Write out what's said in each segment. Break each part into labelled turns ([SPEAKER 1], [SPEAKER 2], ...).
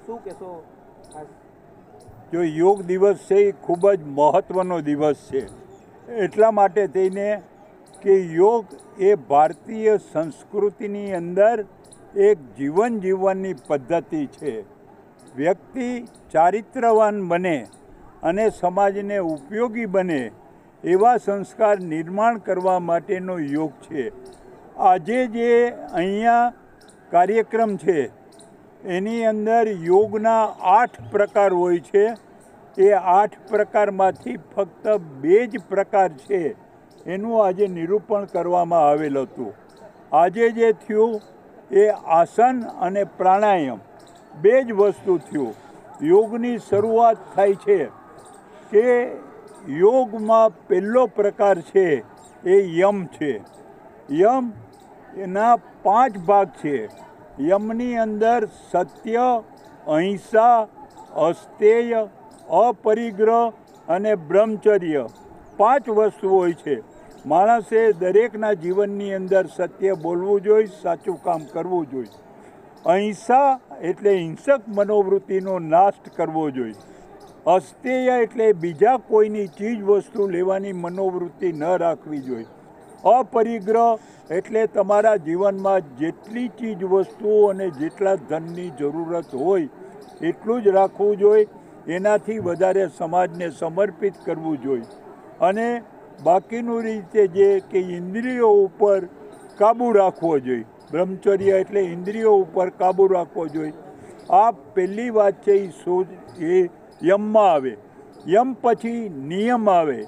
[SPEAKER 1] શું કહેશો?
[SPEAKER 2] જો યોગ દિવસ છે એ ખૂબ જ મહત્ત્વનો દિવસ છે, એટલા માટે થઈને કે યોગ એ ભારતીય સંસ્કૃતિની અંદર એક જીવન જીવવાની પદ્ધતિ છે. વ્યક્તિ ચારિત્રવાન બને અને સમાજને ઉપયોગી બને એવા સંસ્કાર નિર્માણ કરવા માટેનો યોગ છે. આજે જે અહીંયા કાર્યક્રમ છે એની અંદર યોગના 8 પ્રકાર હોય છે. એ 8 પ્રકારમાંથી ફક્ત 2 જ પ્રકાર છે એનું આજે નિરૂપણ કરવામાં આવેલ હતું. આજે જે થયું એ આસન અને પ્રાણાયામ 2 જ વસ્તુ થયું. યોગની શરૂઆત થાય છે કે યોગમાં પહેલો પ્રકાર છે એ યમ છે. યમ એના 5 ભાગ છે. યમની અંદર સત્ય, અહિંસા, અસ્તેય, અપરિગ્રહ અને બ્રહ્મચર્ય 5 વસ્તુ હોય છે. માણસે દરેકના જીવનની અંદર સત્ય બોલવું જોઈએ, સાચું કામ કરવું જોઈએ. અહિંસા એટલે હિંસક મનોવૃત્તિનો નાશ કરવો જોઈએ. અસ્તેય એટલે બીજા કોઈની ચીજ વસ્તુ લેવાની મનોવૃત્તિ ન રાખવી જોઈએ. અપરિગ્રહ એટલે તમારા જીવનમાં જેટલી ચીજ વસ્તુઓ અને જેટલા ધનની જરૂરત હોય એટલું જ રાખવું જોઈએ. એનાથી વધારે સમાજને સમર્પિત કરવું જોઈએ. અને બાકીનું રીતે જે કે ઇન્દ્રિયો ઉપર કાબૂ રાખવો જોઈએ. બ્રહ્મચર્ય એટલે ઇન્દ્રિયો ઉપર કાબૂ રાખવો જોઈએ. આ પહેલી વાત છે એ યમમાં આવે. યમ પછી નિયમ આવે.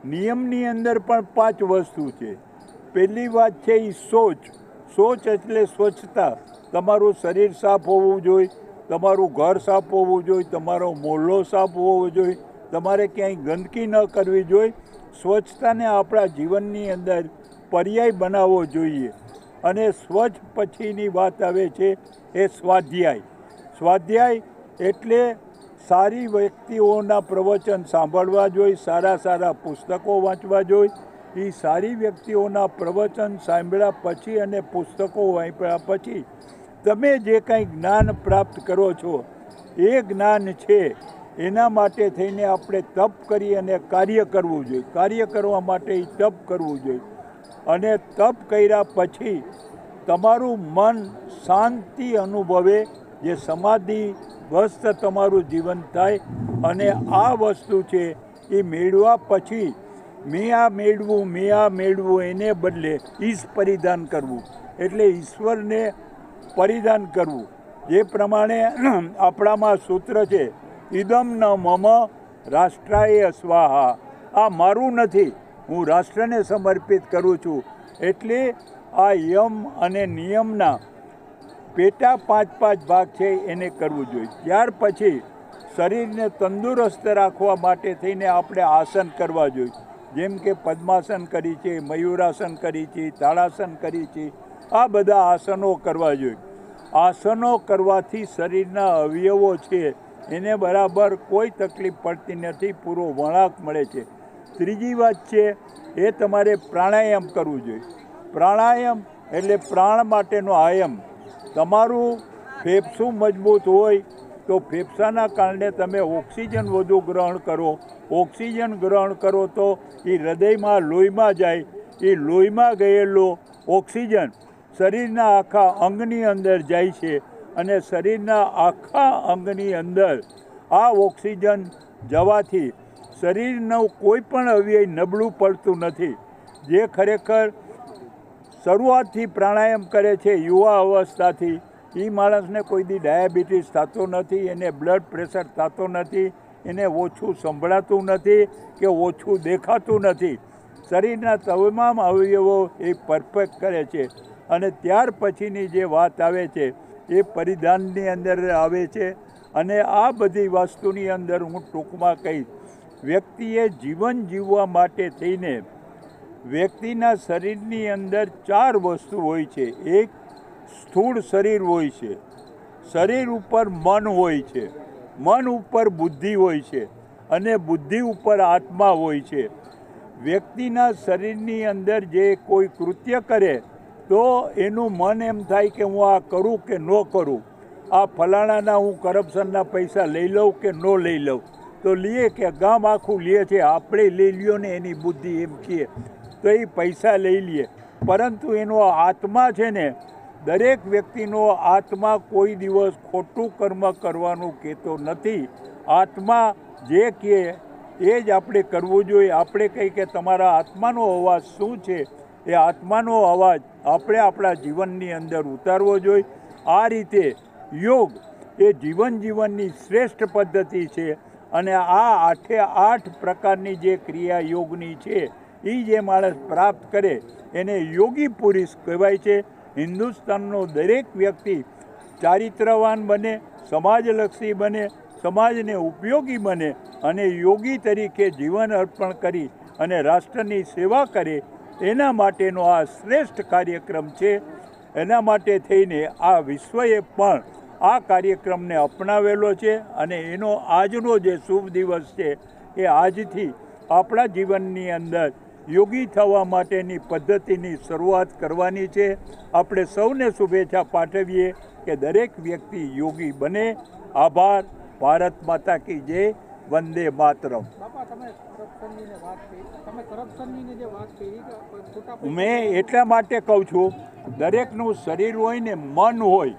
[SPEAKER 2] નિયમની અંદર પણ 5 વસ્તુ છે. પહેલી વાત છે એ શૌચ. શૌચ એટલે સ્વચ્છતા. તમારું શરીર સાફ હોવું જોઈએ, તમારું ઘર સાફ હોવું જોઈએ, તમારો મોહલ્લો સાફ હોવો જોઈએ, તમારે ક્યાંય ગંદકી ન કરવી જોઈએ. સ્વચ્છતાને આપણા જીવનની અંદર પર્યાય બનાવવો જોઈએ. અને સ્વચ્છ પછીની વાત આવે છે એ સ્વાધ્યાય. સ્વાધ્યાય એટલે સારી વ્યક્તિઓના પ્રવચન સાંભળવા જોઈએ, સારા પુસ્તકો વાંચવા જોઈએ. એ સારી વ્યક્તિઓના પ્રવચન સાંભળ્યા પછી અને પુસ્તકો વાંચ્યા પછી તમે જે કંઈ જ્ઞાન પ્રાપ્ત કરો છો એ જ્ઞાન છે એના માટે થઈને આપણે તપ કરી અને કાર્ય કરવું જોઈએ. કાર્ય કરવા માટે તપ કરવું જોઈએ. અને તપ કર્યા પછી તમારું મન શાંતિ અનુભવે, જે સમાધિ વસ્ત તમારું જીવન થાય. અને આ વસ્તુ છે એ મેળવ્યા પછી મેં આ મેળવું એને બદલે ઈશ પરિધાન કરવું, એટલે ઈશ્વરને પરિધાન કરવું. જે પ્રમાણે આપણામાં સૂત્ર છે ઇદમ ન મમ રાષ્ટ્રાય સ્વાહા. આ મારું નથી, હું રાષ્ટ્રને સમર્પિત કરું છું. એટલે આ યમ અને નિયમના પેટા 5 ભાગ છે એને કરવું જોઈએ. ત્યાર પછી શરીરને તંદુરસ્ત રાખવા માટે થઈને આપણે આસન કરવા જોઈએ. જેમ કે પદ્માસન કરી છે, મયુરાસન કરી છે, તાળાસન કરી છે. આ બધા આસનો કરવા જોઈએ. આસનો કરવાથી શરીરના અવયવો છે એને બરાબર કોઈ તકલીફ પડતી નથી, પૂરો વળાંક મળે છે. ત્રીજી વાત છે એ તમારે પ્રાણાયામ કરવું જોઈએ. પ્રાણાયામ એટલે પ્રાણ માટેનો આયામ. તમારું ફેફસું મજબૂત હોય તો ફેફસાના કારણે તમે ઓક્સિજન વધુ ગ્રહણ કરો. ઓક્સિજન ગ્રહણ કરો તો એ હૃદયમાં લોહીમાં જાય. એ લોહીમાં ગયેલો ઓક્સિજન શરીરના આખા અંગની અંદર જાય છે. અને શરીરના આખા અંગની અંદર આ ઓક્સિજન જવાથી શરીરનું કોઈ પણ અવયવ નબળું પડતું નથી. જે ખરેખર શરૂઆતથી પ્રાણાયામ કરે છે યુવા અવસ્થાથી, એ માણસને કોઈ દી ડાયાબિટીસ થતો નથી, એને બ્લડ પ્રેશર થતો નથી, એને ઓછું સંભળાતું નથી કે ઓછું દેખાતું નથી. શરીરના તમામ અવયવો એ પરફેક્ટ કરે છે. અને ત્યાર પછીની જે વાત આવે છે એ પરિધાનની અંદર આવે છે. અને આ બધી વસ્તુની અંદર હું ટૂંકમાં કહીશ, વ્યક્તિએ જીવન જીવવા માટે થઈને વ્યક્તિના શરીરની અંદર 4 વસ્તુ હોય છે. એક સ્થૂળ શરીર હોય છે, શરીર ઉપર મન હોય છે, મન ઉપર બુદ્ધિ હોય છે, અને બુદ્ધિ ઉપર આત્મા હોય છે. વ્યક્તિના શરીરની અંદર જે કોઈ કૃત્ય કરે તો એનું મન એમ થાય કે હું આ કરું કે ન કરું. આ ફલાણાના હું કરપ્શનના પૈસા લઈ લઉં કે ન લઈ લઉં, તો લઈએ કે ગામ આખું લે છે, આપણે લઈ લ્યો ને એની બુદ્ધિ એમ કહીએ તો એ પૈસા લઈ લઈએ, પરંતુ એનો આત્મા છે ને, દરેક વ્યક્તિનો આત્મા કોઈ દિવસ ખોટું કર્મ કરવાનું કહેતો નથી. આત્મા જે કહે એ જ આપણે કરવું જોઈએ. આપણે કહીએ કે તમારા આત્માનો અવાજ શું છે, એ આત્માનો અવાજ આપણે આપણા જીવનની અંદર ઉતારવો જોઈએ. આ રીતે યોગ એ જીવનની શ્રેષ્ઠ પદ્ધતિ છે અને આ 8 પ્રકારની જે ક્રિયા યોગની છે એ જે માણસ પ્રાપ્ત કરે એને યોગી પુરુષ કહેવાય છે. હિન્દુસ્તાનનો દરેક વ્યક્તિ ચારિત્રવાન બને, સમાજલક્ષી બને, સમાજને ઉપયોગી બને અને યોગી તરીકે જીવન અર્પણ કરી અને રાષ્ટ્રની સેવા કરે, એના માટેનો આ શ્રેષ્ઠ કાર્યક્રમ છે. એના માટે થઈને આ વિશ્વએ પણ આ કાર્યક્રમને અપનાવેલો છે અને એનો આજનો જે શુભ દિવસ છે એ આજથી આપણા જીવનની અંદર યોગી થવા માટેની પદ્ધતિની શરૂઆત કરવાની છે. આપણે સૌને શુભેચ્છા પાઠવીએ કે દરેક વ્યક્તિ યોગી બને. આભાર. ભારત માતા કી જય. વંદે માતરમ. મેં એટલા માટે કહું છું, દરેકનું શરીર હોય ને મન હોય,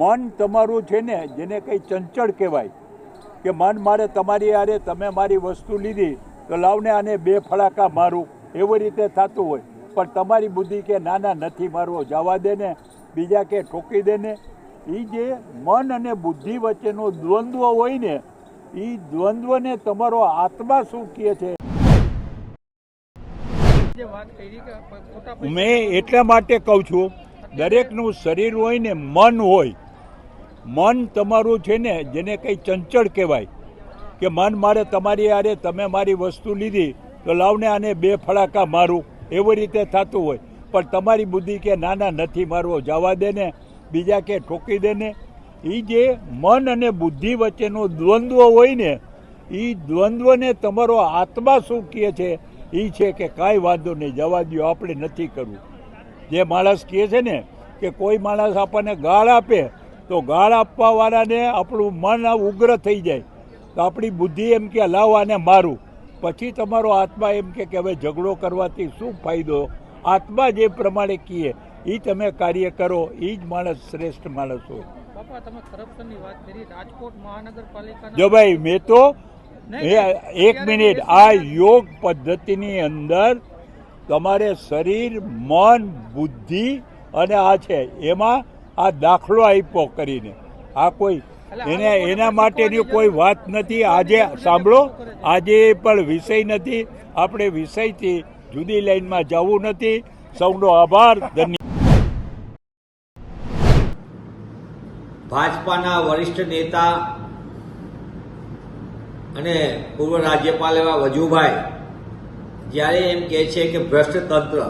[SPEAKER 2] મન તમારું છે ને જેને કંઈ ચંચળ કહેવાય કે મન મારે તમારી યારે તમે મારી વસ્તુ લીધી તો લાવને આને 2 ફડાકા મારું, એવી રીતે થતું હોય. પણ તમારી બુદ્ધિ કે ના ના નથી મારવો, જવા દે ને, બીજા કે ઠોકી દે ને. એ જે મન અને બુદ્ધિ વચ્ચેનો દ્વંદ્વ હોય ને, એ દ્વંદ્વને તમારો આત્મા શું કહે છે. મેં એટલા માટે કહું છું, દરેકનું શરીર હોય ને મન હોય, મન તમારું છે ને જેને કંઈ ચંચળ કહેવાય કે મન મારે તમારી યારે તમે મારી વસ્તુ લીધી તો લાવને આને 2 ફડાકા મારું, એવી રીતે થતું હોય. પણ તમારી બુદ્ધિ કે ના ના નથી મારવો, જવા દે ને, બીજા કે ઠોકી દે ને. એ જે મન અને બુદ્ધિ વચ્ચેનો દ્વંદ્વ હોય ને, એ દ્વંદ્વને તમારો આત્મા શું કહે છે, એ છે કે કાંઈ વાંધો નહીં, જવા દો, આપણે નથી કરવું. જે માણસ કહે છે ને કે કોઈ માણસ આપણને ગાળ આપે તો ગાળ આપવાવાળાને આપણું મન ઉગ્ર થઈ જાય તો આપણી બુદ્ધિ એમ કે લાવ આને મારું, પછી તમારો આત્મા એમ કે હવે ઝઘડો કરવાથી શું ફાયદો. આત્મા જે પ્રમાણે કહે એ તમે કાર્ય કરો, એ જ માણસ શ્રેષ્ઠ માણસ હોય. જો ભાઈ મેં તો 1 મિનિટ, આ યોગ પદ્ધતિની અંદર તમારે શરીર, મન, બુદ્ધિ અને આ છે એમાં આ દાખલો આપ્યો કરીને, આ કોઈ એના માટેની કોઈ વાત નથી. આજે સાંભળો, આજે પણ વિષય નથી, આપણે વિષયથી જુદી લાઈનમાં જવું નથી. સૌનો આભાર.
[SPEAKER 1] ભાજપાના વરિષ્ઠ નેતા અને પૂર્વ રાજ્યપાલ એવા વજુભાઈ જ્યારે એમ કહે છે કે ભ્રષ્ટ તંત્ર,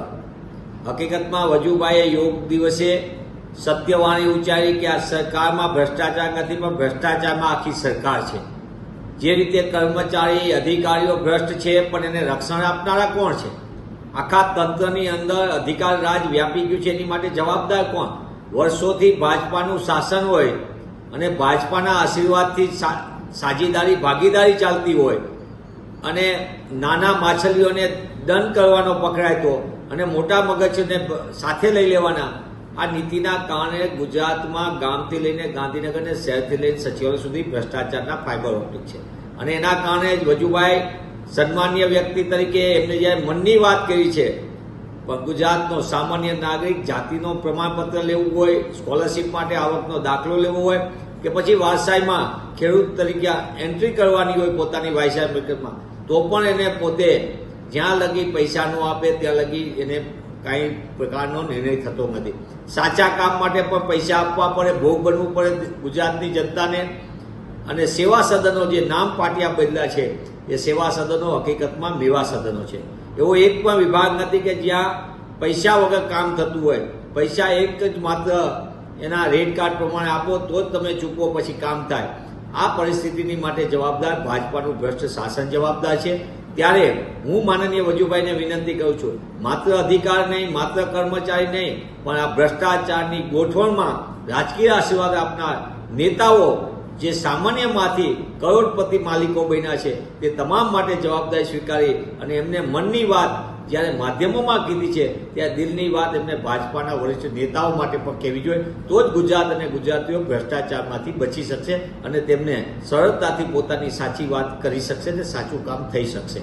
[SPEAKER 1] હકીકતમાં વજુભાઈએ યોગ દિવસે સત્યવાણી ઉચ્ચારી કે આ સરકારમાં ભ્રષ્ટાચાર નથી પણ ભ્રષ્ટાચારમાં આખી સરકાર છે. જે રીતે કર્મચારી અધિકારીઓ ભ્રષ્ટ છે પણ એને રક્ષણ આપનારા કોણ છે? આખા તંત્રની અંદર અધિકાર રાજ વ્યાપી ગયું છે, એની માટે જવાબદાર કોણ? વર્ષોથી ભાજપાનું શાસન હોય અને ભાજપાના આશીર્વાદથી સાજીદારી ભાગીદારી ચાલતી હોય અને નાના માછલીઓને દંડ કરવાનો પકડાય તો અને મોટા મગજને સાથે લઈ લેવાના, આ નીતિના કારણે ગુજરાતમાં ગામથી લઈને ગાંધીનગરને શહેરથી લઈને સચિવાલય સુધી ભ્રષ્ટાચારના ફાઇબર ઓપ્ટિક છે. અને એના કારણે જ વજુભાઈ સન્માનીય વ્યક્તિ તરીકે એમને જ્યારે મનની વાત કરી છે, પણ ગુજરાતનો સામાન્ય નાગરિક જાતિનો પ્રમાણપત્ર લેવું હોય, સ્કોલરશીપ માટે આવકનો દાખલો લેવો હોય કે પછી વારસાઈમાં ખેડૂત તરીકે એન્ટ્રી કરવાની હોય પોતાની વાયસાઈ મિલકતમાં, તો પણ એને પોતે જ્યાં લગી પૈસા ન આપે ત્યાં લગી એને કાંઈ પ્રકારનો નિર્ણય થતો નથી. સાચા કામ માટે પણ પૈસા આપવા પડે, ભોગ બનવું પડે ગુજરાતની જનતાને. અને સેવા સદનો જે નામ પાટિયા બદલ્યા છે એ સેવા સદનો હકીકતમાં મેવા સદનો છે. એવો એક પણ વિભાગ નથી કે જ્યાં પૈસા વગર કામ થતું હોય. પૈસા એક જ માત્ર એના રેડ કાર્ડ પ્રમાણે આપો તો જ તમે ચૂકવો, પછી કામ થાય. આ પરિસ્થિતિની માટે જવાબદાર ભાજપાનું ભ્રષ્ટ શાસન જવાબદાર છે. ત્યારે હું માનનીય વજુભાઈને વિનંતી કરું છું, માત્ર અધિકાર નહીં, માત્ર કર્મચારી નહીં, પણ આ ભ્રષ્ટાચારની ગોઠવણમાં રાજકીય આશીર્વાદ આપનાર નેતાઓ જે સામાન્યમાંથી કરોડપતિ માલિકો બન્યા છે તે તમામ માટે જવાબદારી સ્વીકારી અને એમને મનની વાત જ્યારે માધ્યમોમાં કીધી છે ત્યારે દિલની વાત એમને ભાજપાના વરિષ્ઠ નેતાઓ માટે પણ કહેવી જોઈએ. તો જ ગુજરાત અને ગુજરાતીઓ ભ્રષ્ટાચારમાંથી બચી શકશે અને તેમને સરળતાથી પોતાની સાચી વાત કરી શકશે અને સાચું કામ થઈ શકશે.